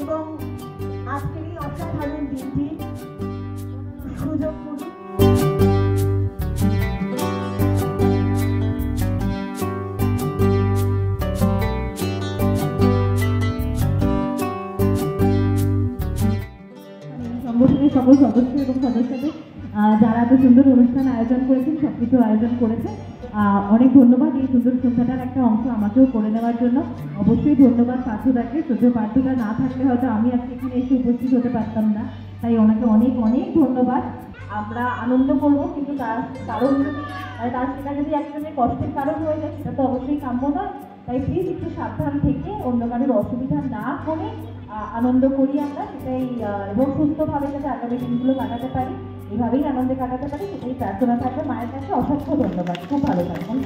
এবং আজকের এই অসাধারণ দিনটি সুযোগ সংগঠনের সকল সদস্য এবং সদস্যদের যারা এত সুন্দর অনুষ্ঠান আয়োজন করেছেন, সবকিছু আয়োজন করেছে, অনেক ধন্যবাদ। এই সুন্দর সন্ধ্যাটার একটা অংশ আমাকেও করে নেওয়ার জন্য অবশ্যই ধন্যবাদ পার্থদাকে। শ্রদ্ধেয় পার্থদা না থাকলে হয়তো আমি আজকে এখানে এসে উপস্থিত হতে পারতাম না, তাই ওনাকে অনেক অনেক ধন্যবাদ। আমরা আনন্দ করবো, কিন্তু তার কারণ যদি সেটা যদি একজনের কষ্টের কারণ হয়ে যায় সেটা তো অবশ্যই কাম্য নয়। তাই প্লিজ একটু সাবধান থেকে অন্য কারোর অসুবিধা না করে আনন্দ করি আমরা, সেটাই, এবং সুস্থভাবে যাতে আগামী দিনগুলো কাটাতে পারি, এভাবেই আনন্দে কাটাতে পারি, সেটাই প্রার্থনা থাকবে মায়ের কাছে। অসংখ্য ধন্যবাদ, খুব ভালো থাকবেন।